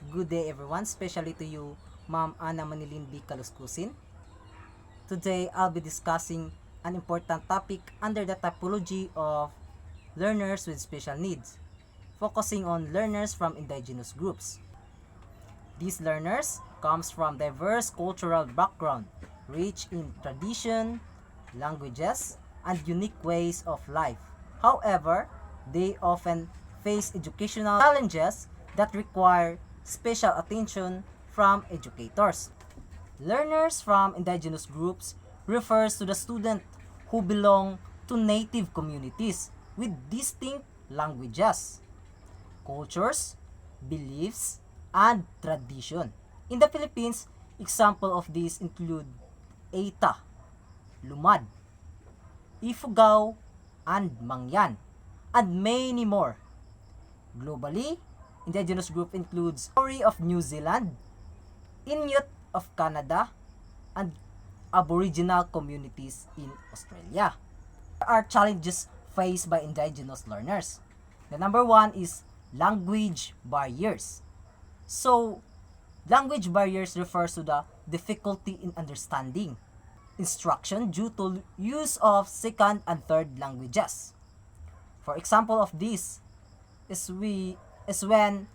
Good day everyone, especially to you, Ma'am Ana Manilindi Kaluskusin. Today, I'll be discussing an important topic under the typology of learners with special needs, focusing on learners from indigenous groups. These learners comes from diverse cultural background, rich in tradition, languages, and unique ways of life. However, they often face educational challenges that require special attention from educators. Learners from indigenous groups refers to the student who belong to native communities with distinct languages, cultures, beliefs, and tradition. In the Philippines, example of these include Eita, Lumad, Ifugao, and Mangyan, and many more. Globally, indigenous group includes Maori of New Zealand, Inuit of Canada, and Aboriginal communities in Australia. There are challenges faced by indigenous learners. The number one is language barriers. So, language barriers refers to the difficulty in understanding instruction due to use of second and third languages. For example of this is when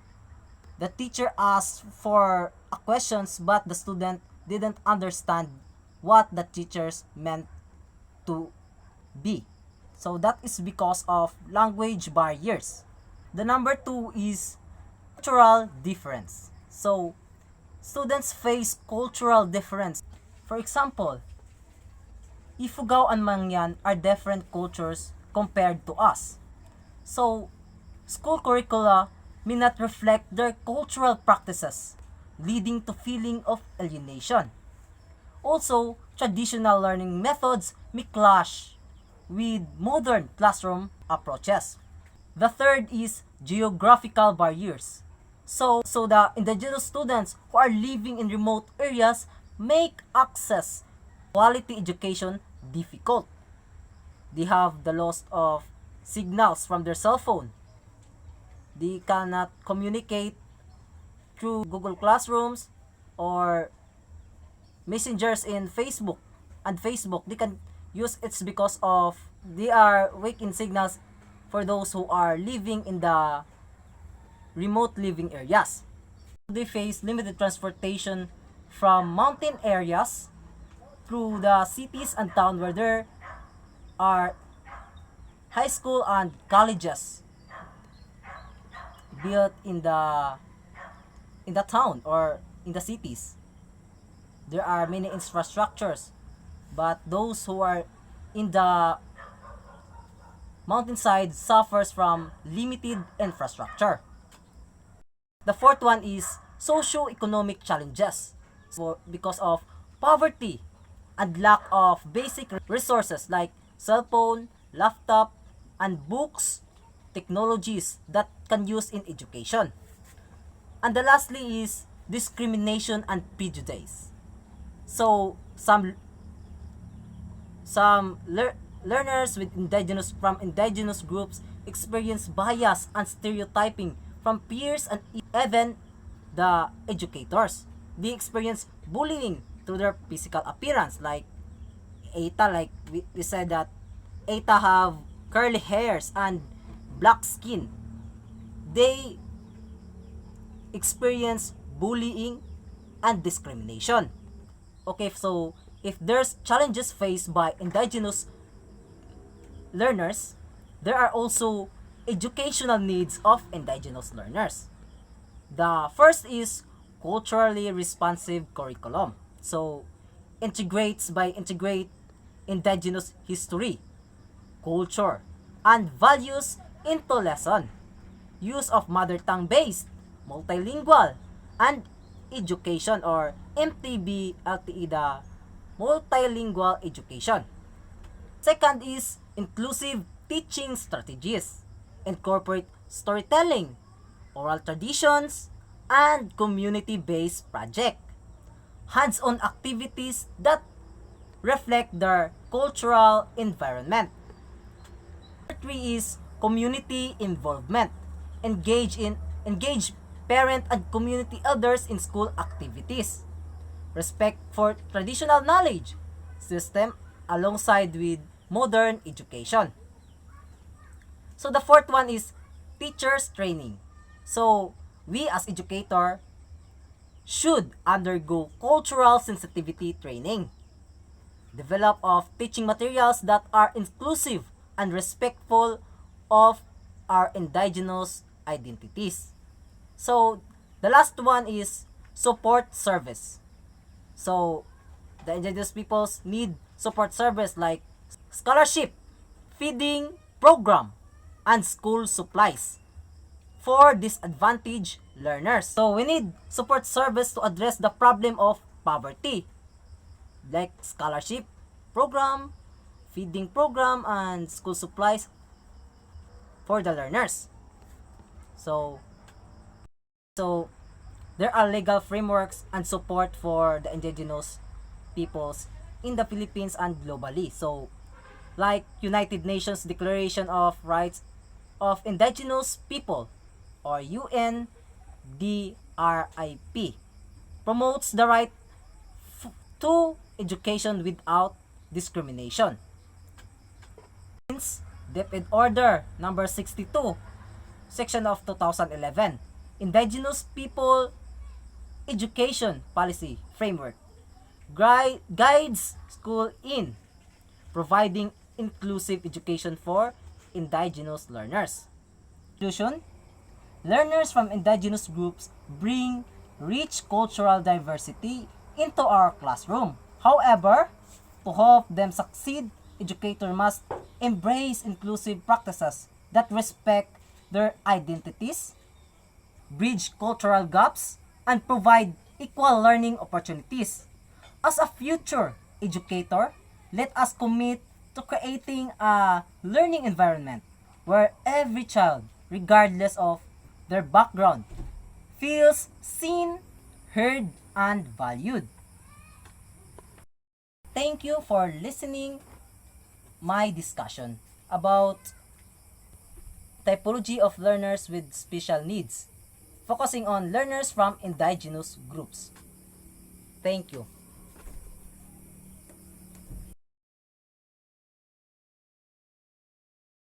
the teacher asks for a questions but the student didn't understand what the teachers meant to be. So that is because of language barriers. The number two is cultural difference. So students face cultural difference. For example, Ifugao and Mangyan are different cultures compared to us. So school curricula may not reflect their cultural practices, leading to feeling of alienation. Also, traditional learning methods may clash with modern classroom approaches. The third is geographical barriers. So the indigenous students who are living in remote areas make access quality education difficult. They have the loss of signals from their cell phone. They cannot communicate through Google Classrooms or messengers in Facebook. And Facebook, they can use it because of they are weak in signals for those who are living in the remote living areas. They face limited transportation from mountain areas through the cities and town where there are high school and colleges built in the town or in the cities. There are many infrastructures, but those who are in the mountainside suffers from limited infrastructure. The fourth one is socio-economic challenges. So because of poverty and lack of basic resources like cell phone, laptop, and books, technologies that can use in education. And the lastly is discrimination and prejudice. So learners with indigenous groups experience bias and stereotyping from peers and even the educators. They experience bullying through their physical appearance, like Eita, like we said that Eita have curly hairs and black skin. They experience bullying and discrimination. Okay, so if there's challenges faced by indigenous learners, there are also educational needs of indigenous learners. The first is culturally responsive curriculum. So integrate indigenous history, culture, and values into lesson. Use of mother tongue based, multilingual, and education or MTB LTE, the multilingual education. Second is inclusive teaching strategies. Incorporate storytelling, oral traditions, and community-based project. Hands-on activities that reflect their cultural environment. Number three is community involvement. Engage parent and community elders in school activities, respect for traditional knowledge system alongside with modern education. So the fourth one is teachers training. So we as educator should undergo cultural sensitivity training, develop of teaching materials that are inclusive and respectful of our indigenous identities. So the last one is support service. So the indigenous peoples need support service like scholarship, feeding program, and school supplies for disadvantaged learners. So we need support service to address the problem of poverty, like scholarship program, feeding program, and school supplies for the learners. So there are legal frameworks and support for the indigenous peoples in the Philippines and globally. So like United Nations Declaration of Rights of Indigenous People or UNDRIP promotes the right to education without discrimination. DepEd Order number 62 section of 2011 Indigenous People Education Policy Framework guides school in providing inclusive education for indigenous learners. Conclusion: learners from indigenous groups bring rich cultural diversity into our classroom. However, to help them succeed, educators must embrace inclusive practices that respect their identities, bridge cultural gaps, and provide equal learning opportunities. As a future educator, let us commit to creating a learning environment where every child, regardless of their background, feels seen, heard, and valued. Thank you for listening my discussion about typology of learners with special needs, focusing on learners from indigenous groups. Thank you.